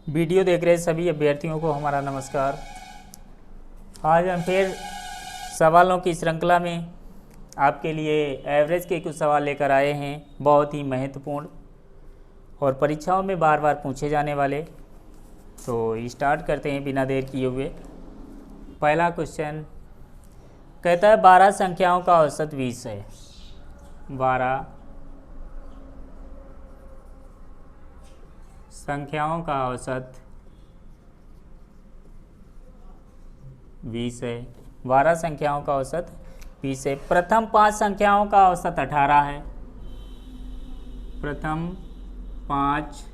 Video देख रहे सभी अभ्यर्थियों को हमारा नमस्कार। आज हम फिर सवालों की श्रृंखला में आपके लिए एवरेज के कुछ सवाल लेकर आए हैं, बहुत ही महत्वपूर्ण और परीक्षाओं में बार बार पूछे जाने वाले। तो स्टार्ट करते हैं बिना देर किए हुए। पहला क्वेश्चन कहता है 12 संख्याओं का औसत 20 है। 12 संख्याओं का औसत 20 है। 12 संख्याओं का औसत 20 है। प्रथम 5 संख्याओं का औसत 18 है। प्रथम 5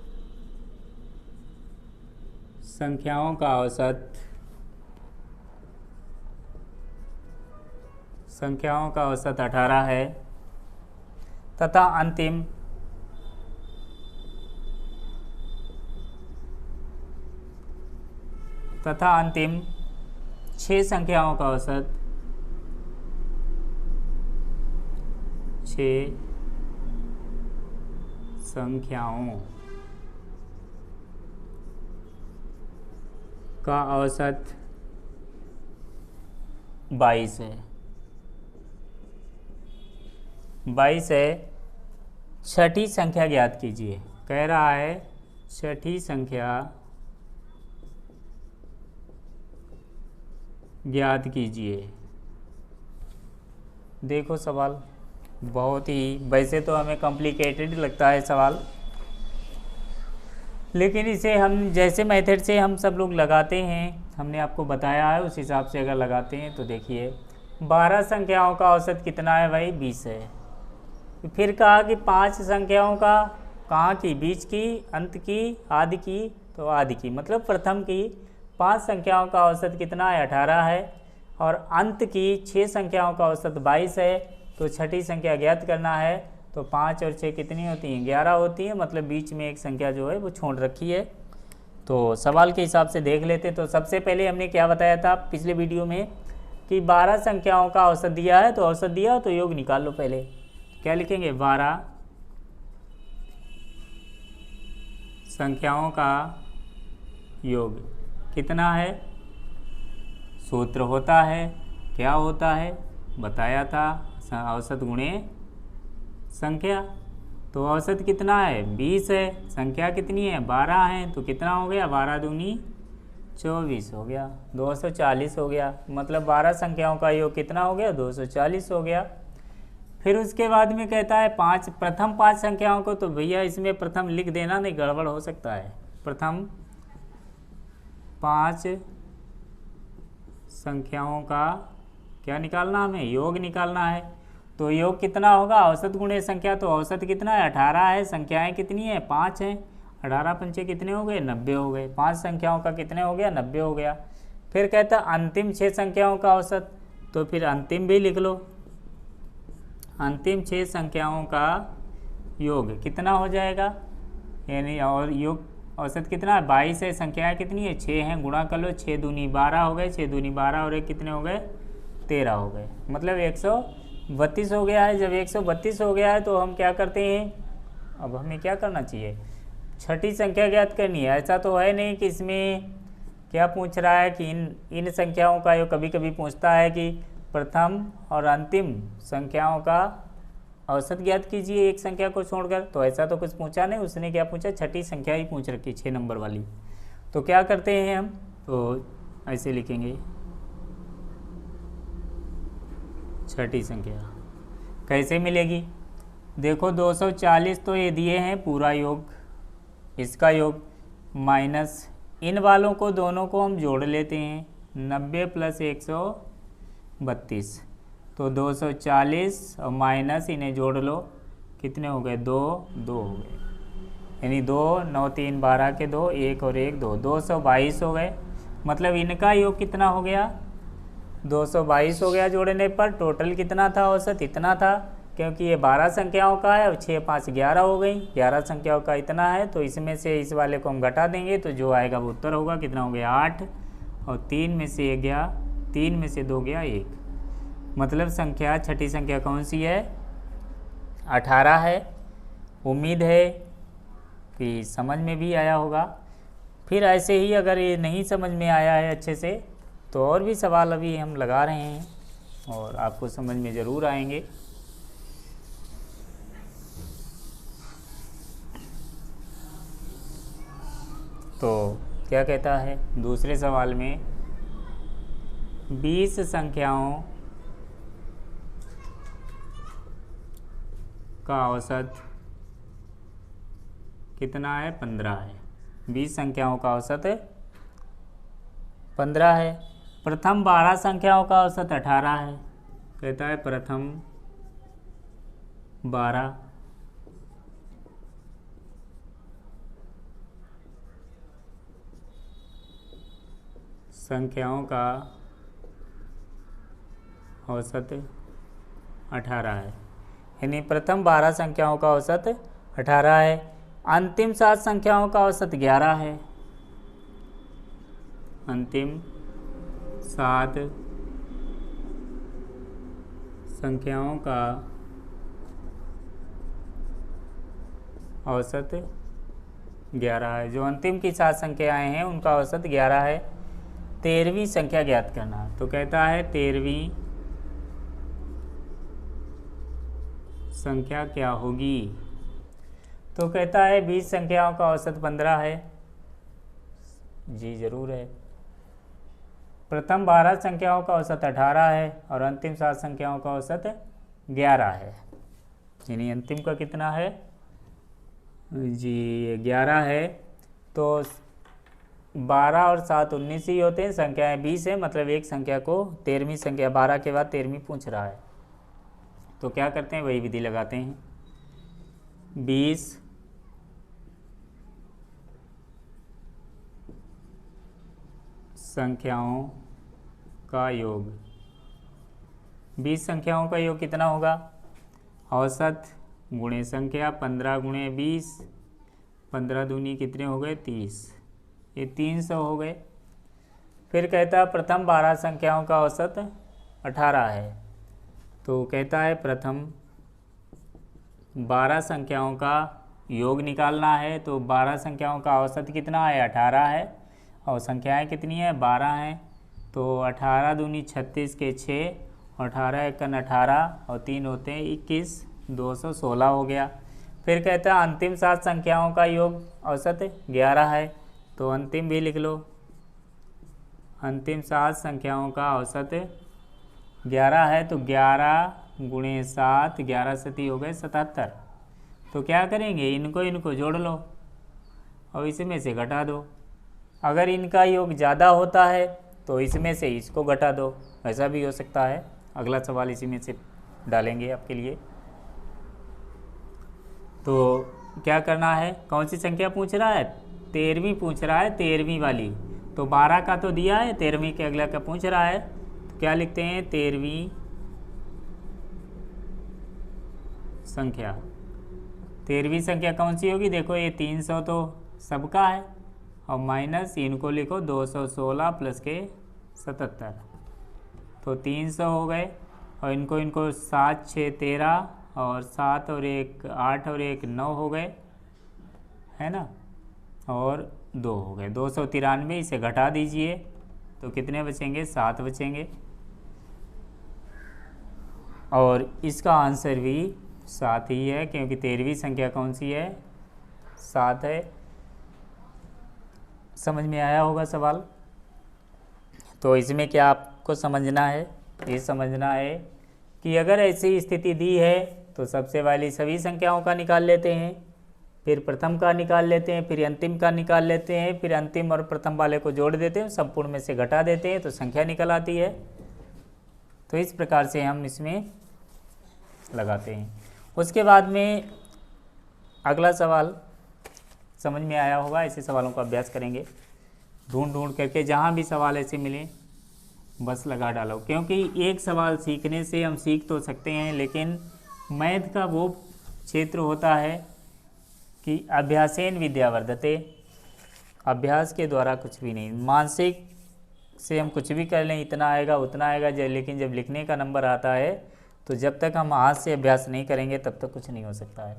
संख्याओं का औसत 18 है तथा अंतिम 6 संख्याओं का औसत 6 संख्याओं का औसत 22 है। 22 है। छठी संख्या ज्ञात कीजिए। कह रहा है छठी संख्या ज्ञात कीजिए। देखो सवाल बहुत ही, वैसे तो हमें कॉम्प्लिकेटेड लगता है सवाल, लेकिन इसे हम जैसे मेथड से हम सब लोग लगाते हैं, हमने आपको बताया है, उस हिसाब से अगर लगाते हैं तो देखिए 12 संख्याओं का औसत कितना है भाई? 20 है। फिर कहा कि 5 संख्याओं का, कहाँ की? बीच की, अंत की, आदि की, तो आदि की मतलब प्रथम की 5 संख्याओं का औसत कितना है? 18 है। और अंत की 6 संख्याओं का औसत 22 है। तो छठी संख्या ज्ञात करना है। तो 5 और 6 कितनी होती हैं? 11 होती है। मतलब बीच में एक संख्या जो है वो छोड़ रखी है। तो सवाल के हिसाब से देख लेते। तो सबसे पहले हमने क्या बताया था पिछले वीडियो में कि 12 संख्याओं का औसत दिया है, तो औसत दिया हो तो योग निकाल लो। पहले क्या लिखेंगे? 12 संख्याओं का योग कितना है? सूत्र होता है, क्या होता है बताया था, औसत गुणे संख्या। तो औसत कितना है? 20 है। संख्या कितनी है? 12 है। तो कितना हो गया? 12 दूनी 24 हो गया, 240 हो गया। मतलब 12 संख्याओं का योग कितना हो गया? 240 हो गया। फिर उसके बाद में कहता है प्रथम 5 संख्याओं को, तो भैया इसमें प्रथम लिख देना, नहीं गड़बड़ हो सकता है। प्रथम 5 संख्याओं का क्या निकालना? हमें योग निकालना है। तो योग कितना होगा? औसत गुणे संख्या। तो औसत कितना है? 18 है। संख्याएं कितनी है? 5 हैं। 18 पंचे कितने हो गए? 90 हो गए। 5 संख्याओं का कितने हो गया? 90 हो गया। फिर कहता अंतिम 6 संख्याओं का औसत, तो फिर अंतिम भी लिख लो। अंतिम 6 संख्याओं का योग कितना हो जाएगा? यानी और योग औसत कितना है? 22 है। संख्याएं कितनी है? 6 हैं। गुणा कर लो, 6 दूनी 12 हो गए, 6 दूनी 12 और एक कितने हो गए? 13 हो गए। मतलब 132 हो गया है। जब 132 हो गया है तो हम क्या करते हैं? अब हमें क्या करना चाहिए? छठी संख्या ज्ञात करनी है। ऐसा तो है नहीं कि इसमें क्या पूछ रहा है कि इन संख्याओं का योग। कभी कभी पूछता है कि प्रथम और अंतिम संख्याओं का औसत ज्ञात कीजिए एक संख्या को छोड़कर। तो ऐसा तो कुछ पूछा नहीं, उसने क्या पूछा? छठी संख्या ही पूछ रखी, 6 नंबर वाली। तो क्या करते हैं हम? तो ऐसे लिखेंगे छठी संख्या कैसे मिलेगी? देखो 240 तो ये दिए हैं पूरा योग, इसका योग माइनस इन वालों को, दोनों को हम जोड़ लेते हैं। 90 प्लस 132, तो 240 और माइनस इन्हें जोड़ लो, कितने हो गए? 2 हो गए। यानी 2 9 3 12 के 2, 1 और 1 2, 222 हो गए। मतलब इनका योग कितना हो गया? 222 हो गया जोड़ने पर। टोटल कितना था? औसत इतना था, क्योंकि ये 12 संख्याओं का है और 6 5 11 हो गई। 11 संख्याओं का इतना है, तो इसमें से इस वाले को हम घटा देंगे तो जो आएगा वो उत्तर होगा। कितना हो गया? 8। और 3 में से 1 गया, 3 में से 2 गया 1। मतलब संख्या छठी संख्या कौन सी है? 18 है। उम्मीद है कि समझ में भी आया होगा। फिर ऐसे ही अगर ये नहीं समझ में आया है अच्छे से तो और भी सवाल अभी हम लगा रहे हैं और आपको समझ में ज़रूर आएंगे। तो क्या कहता है दूसरे सवाल में 20 संख्याओं का औसत कितना है? 15 है। 20 संख्याओं का औसत 15 है। प्रथम 12 संख्याओं का औसत 18 है। कहता है प्रथम 12 संख्याओं का औसत 18 है, यानी प्रथम 12 संख्याओं का औसत 18 है। अंतिम 7 संख्याओं का औसत 11 है। अंतिम 7 संख्याओं का औसत 11 है। जो अंतिम की 7 संख्याएं हैं उनका औसत 11 है। 13वीं संख्या ज्ञात करना। तो कहता है 13वीं संख्या क्या होगी? तो कहता है 20 संख्याओं का औसत 15 है। जी ज़रूर है। प्रथम 12 संख्याओं का औसत 18 है और अंतिम 7 संख्याओं का औसत 11 है। यानी अंतिम का कितना है? जी 11 है। तो 12 और 7 19 ही होते हैं, संख्याएं 20 है, मतलब एक संख्या को 13वीं संख्या 12 के बाद 13वीं पूछ रहा है। तो क्या करते हैं, वही विधि लगाते हैं। 20 संख्याओं का योग। 20 संख्याओं का योग कितना होगा? औसत गुणे संख्या 15 गुणे 20, 15 दूनी कितने हो गए? 30। ये 300 हो गए। फिर कहता है प्रथम 12 संख्याओं का औसत 18 है। तो कहता है प्रथम 12 संख्याओं का योग निकालना है। तो 12 संख्याओं का औसत कितना है? 18 है। और संख्याएं कितनी है? 12 हैं। तो 18 दूनी 36 के 6, 18 एकन 18 और 3 होते हैं 21, 216 हो गया। फिर कहता है अंतिम 7 संख्याओं का योग औसत 11 है। तो अंतिम भी लिख लो। अंतिम 7 संख्याओं का औसत 11 है। तो 11 गुणे 7, 11 सती हो गए 77। तो क्या करेंगे, इनको जोड़ लो और इसमें से घटा दो। अगर इनका योग ज़्यादा होता है तो इसमें से इसको घटा दो, ऐसा भी हो सकता है। अगला सवाल इसी में से डालेंगे आपके लिए। तो क्या करना है, कौन सी संख्या पूछ रहा है? 13वीं पूछ रहा है, 13वीं वाली। तो 12 का तो दिया है, 13वीं के अगला का पूछ रहा है। तो क्या लिखते हैं? 13वीं संख्या। 13वीं संख्या कौन सी होगी? देखो ये 300 तो सबका है और माइनस इनको लिखो 216 प्लस के 77। तो 300 हो गए और इनको 7 6 13 और 7 और 1 8 और 1 9 हो गए, है ना, और 2 हो गए 293। इसे घटा दीजिए तो कितने बचेंगे? 7 बचेंगे। और इसका आंसर भी 7 ही है, क्योंकि 13वीं संख्या कौन सी है? 7 है। समझ में आया होगा सवाल। तो इसमें क्या आपको समझना है? ये समझना है कि अगर ऐसी स्थिति दी है तो सबसे पहले सभी संख्याओं का निकाल लेते हैं, फिर प्रथम का निकाल लेते हैं, फिर अंतिम का निकाल लेते हैं, फिर अंतिम और प्रथम वाले को जोड़ देते हैं, संपूर्ण में से घटा देते हैं तो संख्या निकल आती है। तो इस प्रकार से हम इसमें लगाते हैं। उसके बाद में अगला सवाल समझ में आया होगा, ऐसे सवालों का अभ्यास करेंगे। ढूंढ करके जहाँ भी सवाल ऐसे मिले बस लगा डालो, क्योंकि एक सवाल सीखने से हम सीख तो सकते हैं, लेकिन मैथ का वो क्षेत्र होता है कि अभ्यासेन विद्या वर्धते। अभ्यास के द्वारा कुछ भी नहीं, मानसिक से हम कुछ भी कर लें, इतना आएगा उतना आएगा, लेकिन जब लिखने का नंबर आता है तो जब तक हम हाथ से अभ्यास नहीं करेंगे तब तक कुछ नहीं हो सकता है।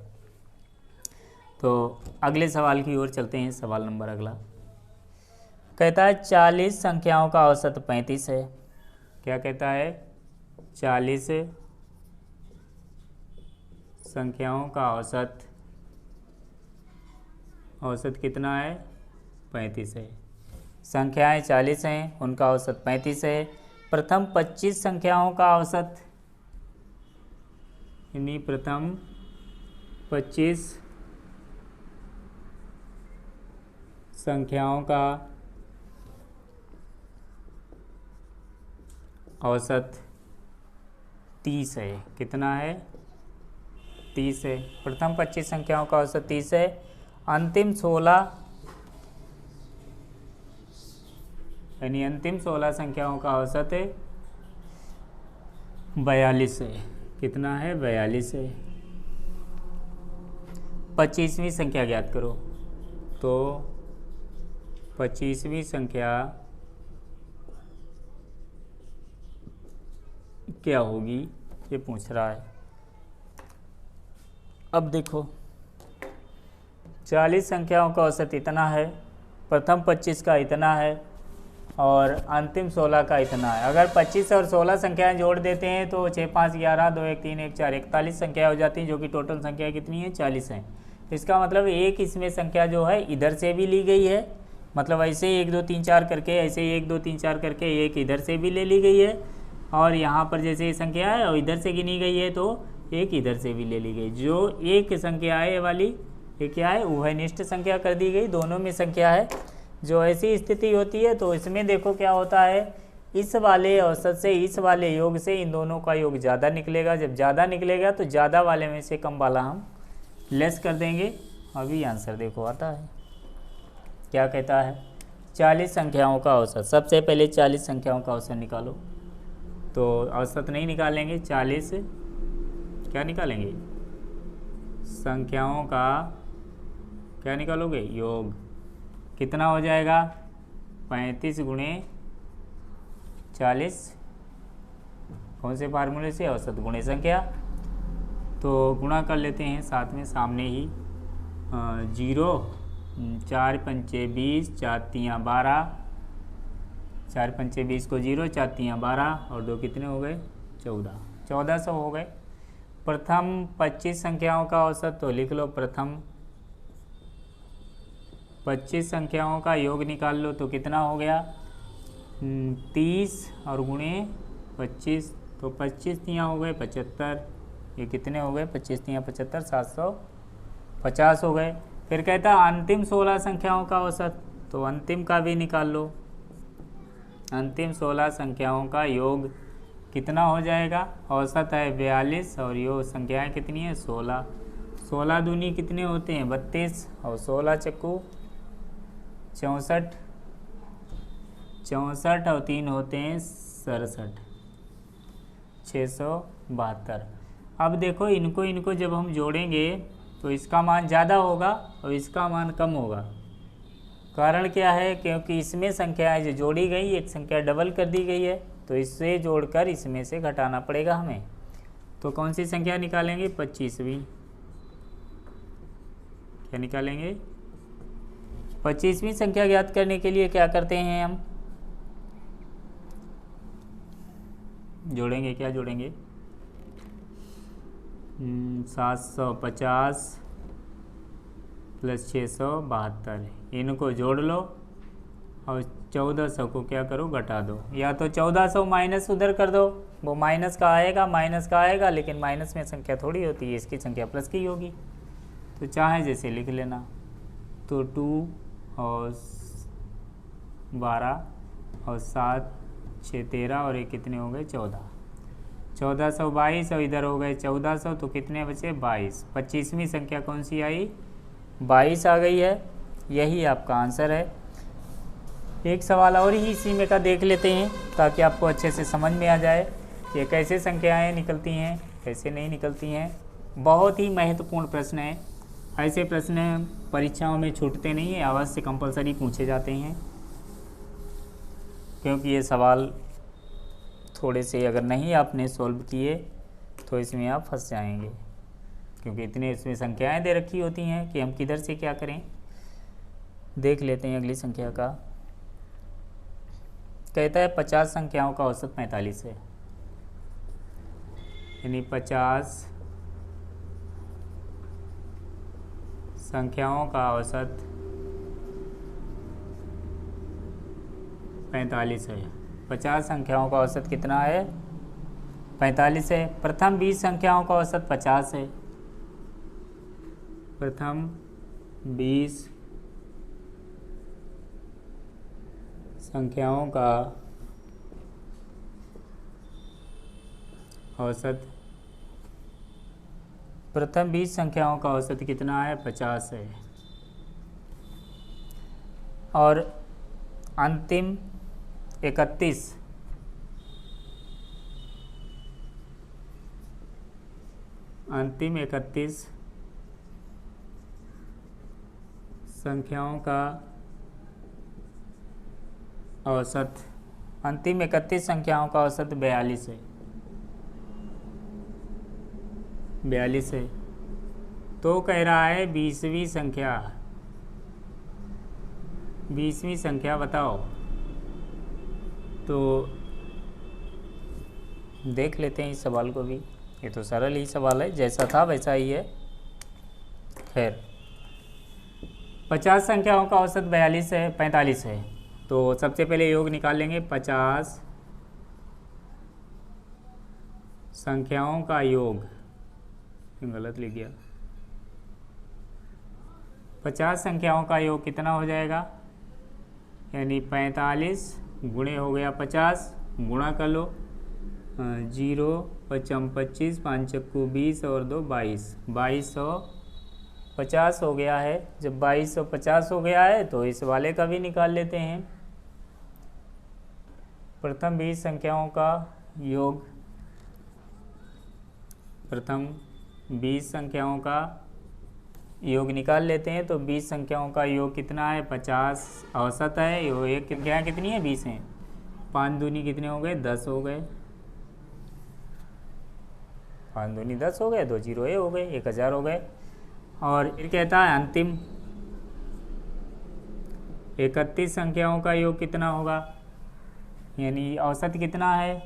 तो अगले सवाल की ओर चलते हैं। सवाल नंबर अगला, कहता है 40 संख्याओं का औसत 35 है। क्या कहता है? 40 संख्याओं का औसत कितना है? 35 है। संख्याएं 40 हैं, उनका औसत 35 है। प्रथम 25 संख्याओं का औसत, यानी प्रथम 25 संख्याओं का औसत 30 है। कितना है? 30 है। प्रथम 25 संख्याओं का औसत 30 है। अंतिम 16 यानी अंतिम 16 संख्याओं का औसत है 42 है। कितना है? 42 है। 25वीं संख्या ज्ञात करो। तो 25वीं संख्या क्या होगी, ये पूछ रहा है। अब देखो, 40 संख्याओं का औसत इतना है, प्रथम 25 का इतना है और अंतिम 16 का इतना है। अगर 25 और 16 संख्याएं जोड़ देते हैं तो 6, 5, 11, 2, 1, 3, 1, 4, 41 संख्या हो जाती हैं, जो कि टोटल संख्या कितनी है? 40 है। इसका मतलब एक इसमें संख्या जो है इधर से भी ली गई है, मतलब ऐसे 1, 2, 3, 4 करके, ऐसे 1, 2, 3, 4 करके एक इधर से भी ले ली गई है, और यहाँ पर जैसे ये संख्या है और इधर से गिनी गई है तो एक इधर से भी ले ली गई। जो एक संख्या है ये वाली, ये क्या है? उभयनिष्ठ संख्या कर दी गई, दोनों में संख्या है। जो ऐसी स्थिति होती है तो इसमें देखो क्या होता है, इस वाले औसत से इस वाले योग से इन दोनों का योग ज़्यादा निकलेगा। जब ज़्यादा निकलेगा तो ज़्यादा वाले में से कम वाला हम लेस कर देंगे। अभी आंसर देखो आता है, क्या कहता है? 40 संख्याओं का औसत। सबसे पहले 40 संख्याओं का औसत निकालो। तो औसत नहीं निकालेंगे, 40 क्या निकालेंगे? संख्याओं का क्या निकालोगे? योग। कितना हो जाएगा? 35 गुणे 40। कौन से फार्मूले से? औसत गुणे संख्या। तो गुणा कर लेते हैं साथ में, सामने ही 0, 4 पंचे 20, 4 तियाँ 12, 4 पंचे 20 को 0, 4 तियाँ 12 और 2 कितने हो गए? 14। 1400 हो गए। प्रथम 25 संख्याओं का औसत, तो लिख लो प्रथम 25 संख्याओं का योग निकाल लो। तो कितना हो गया? 30 और गुणे 25, तो 25 तियाँ हो गए 75। ये कितने हो गए? 25 तियाँ 75, 750 हो गए। फिर कहता अंतिम 16 संख्याओं का औसत, तो अंतिम का भी निकाल लो। अंतिम 16 संख्याओं का योग कितना हो जाएगा? औसत है 42 और योग संख्याएं कितनी है? 16। 16 दूनी कितने होते हैं? 32 और 16 चक्कू 64, 64 और 3 होते हैं 67, 672। अब देखो इनको जब हम जोड़ेंगे तो इसका मान ज़्यादा होगा और इसका मान कम होगा। कारण क्या है? क्योंकि इसमें संख्याएं जो जोड़ी गई, एक संख्या डबल कर दी गई है, तो इससे जोड़कर इसमें से घटाना पड़ेगा हमें। तो कौन सी संख्या निकालेंगे? 25वीं। क्या निकालेंगे? 25वीं संख्या ज्ञात करने के लिए क्या करते हैं हम? जोड़ेंगे, क्या जोड़ेंगे? 750 प्लस 672, इनको जोड़ लो और 1400 को क्या करो? घटा दो। या तो 1400 माइनस उधर कर दो, वो माइनस का आएगा, लेकिन माइनस में संख्या थोड़ी होती है, इसकी संख्या प्लस की होगी। तो चाहे जैसे लिख लेना। तो 2 और 12 और 7, 6, 13 और ये कितने हो गए? 14। 1422 और इधर हो गए 1400, तो कितने बचे? 22। 25वीं संख्या कौन सी आई? 22 आ गई है। यही आपका आंसर है। एक सवाल और ही इसी में का देख लेते हैं ताकि आपको अच्छे से समझ में आ जाए कि कैसे संख्याएं निकलती हैं, कैसे नहीं निकलती हैं। बहुत ही महत्वपूर्ण प्रश्न है। ऐसे प्रश्न परीक्षाओं में छूटते नहीं हैं, अवश्य कंपलसरी पूछे जाते हैं, क्योंकि ये सवाल थोड़े से अगर नहीं आपने सॉल्व किए तो इसमें आप फंस जाएंगे, क्योंकि इतने इसमें संख्याएं दे रखी होती हैं कि हम किधर से क्या करें। देख लेते हैं अगली संख्या का। कहता है 50 संख्याओं का औसत 45 है, यानी 50 संख्याओं का औसत 45 है। 50 संख्याओं का औसत कितना है? 45 है। प्रथम 20 संख्याओं का औसत 50 है। प्रथम 20 संख्याओं का औसत, प्रथम 20 संख्याओं का औसत कितना है? 50 है। और अंतिम 31 संख्याओं का औसत, अंतिम 31 संख्याओं का औसत 42 है। 42 है। तो कह रहा है 20वीं संख्या बताओ। तो देख लेते हैं इस सवाल को भी, ये तो सरल ही सवाल है, जैसा था वैसा ही है। खैर 50 संख्याओं का औसत 45 है। तो सबसे पहले योग निकाल लेंगे। 50 संख्याओं का योग, गलत लिख गया। 50 संख्याओं का योग कितना हो जाएगा? यानी 45 गुणे हो गया 50, गुणा कर लो। 0 5 25, 5 चक्कू 20 और 2 22, 2250 हो गया है। जब 2250 हो गया है तो इस वाले का भी निकाल लेते हैं। प्रथम 20 संख्याओं का योग, प्रथम 20 संख्याओं का योग निकाल लेते हैं। तो 20 संख्याओं का योग कितना है? 50 औसत है। यो एक संख्या कितनी है? 20 हैं। 5 दूनी कितने हो गए? 10 हो गए। 5 दूनी 10 हो गए, 2 जीरो ये हो गए, 1000 हो गए। और फिर कहता है अंतिम 31 संख्याओं का योग कितना होगा? यानी औसत कितना है?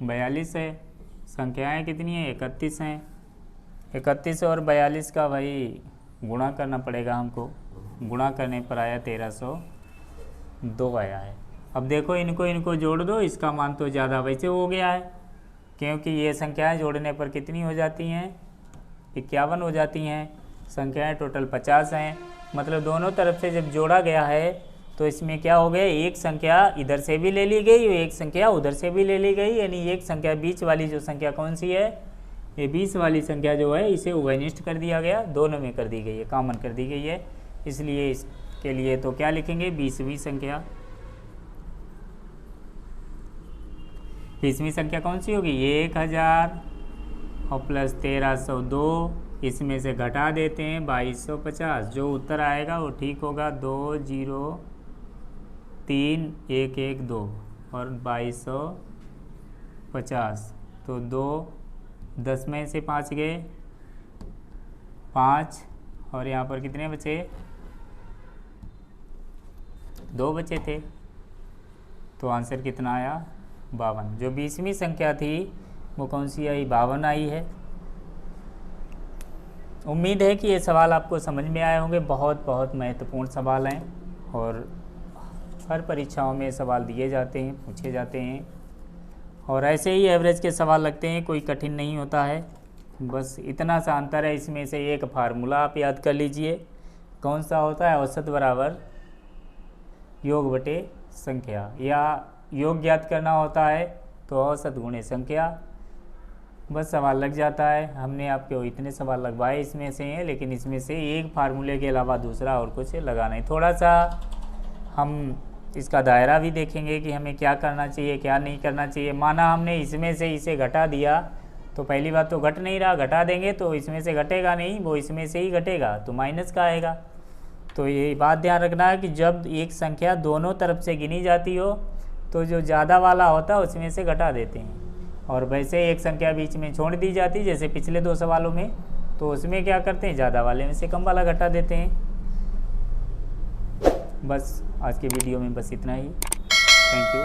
42 है। संख्याएं कितनी हैं? 31 हैं। 31 और 42 का भाई गुणा करना पड़ेगा हमको। गुणा करने पर आया 1302 आया है। अब देखो इनको जोड़ दो, इसका मान तो ज़्यादा वैसे हो गया है, क्योंकि ये संख्याएं जोड़ने पर कितनी हो जाती हैं? 51 हो जाती हैं। संख्याएं टोटल 50 हैं। मतलब दोनों तरफ से जब जोड़ा गया है तो इसमें क्या हो गया? एक संख्या इधर से भी ले ली गई और एक संख्या उधर से भी ले ली गई। यानी एक संख्या बीच वाली जो संख्या कौन सी है? ये 20 वाली संख्या जो है इसे उभयनिष्ठ कर दिया गया, दोनों में कर दी गई है, कॉमन कर दी गई है। इसलिए इसके लिए तो क्या लिखेंगे? 20वीं संख्या। 20वीं संख्या कौन सी होगी? 1000 और प्लस 1302, इसमें से घटा देते हैं 2250। जो उत्तर आएगा वो ठीक होगा। 203112 और 2250। तो 2 10 में से 5 गए 5, और यहाँ पर कितने बचे? 2 बचे थे। तो आंसर कितना आया? 52। जो 20वीं संख्या थी वो कौन सी आई? 52 आई है। उम्मीद है कि ये सवाल आपको समझ में आए होंगे। बहुत बहुत महत्वपूर्ण सवाल हैं और हर परीक्षाओं में सवाल दिए जाते हैं, पूछे जाते हैं, और ऐसे ही एवरेज के सवाल लगते हैं। कोई कठिन नहीं होता है, बस इतना सा अंतर है। इसमें से एक फार्मूला आप याद कर लीजिए, कौन सा होता है? औसत बराबर योग बटे संख्या, या योग ज्ञात करना होता है तो औसत गुणे संख्या। बस सवाल लग जाता है। हमने आपके इतने सवाल लगवाए इसमें से हैं, लेकिन इसमें से एक फार्मूले के अलावा दूसरा और कुछ लगाना है। थोड़ा सा हम इसका दायरा भी देखेंगे कि हमें क्या करना चाहिए, क्या नहीं करना चाहिए। माना हमने इसमें से इसे घटा दिया तो पहली बात तो घट नहीं रहा, घटा देंगे तो इसमें से घटेगा नहीं, वो इसमें से ही घटेगा, तो माइनस का आएगा। तो ये बात ध्यान रखना है कि जब एक संख्या दोनों तरफ से गिनी जाती हो तो जो ज़्यादा वाला होता है उसमें से घटा देते हैं, और वैसे एक संख्या बीच में छोड़ दी जाती जैसे पिछले 2 सवालों में, तो उसमें क्या करते हैं? ज़्यादा वाले में से कम वाला घटा देते हैं। बस आज के वीडियो में बस इतना ही। Thank you.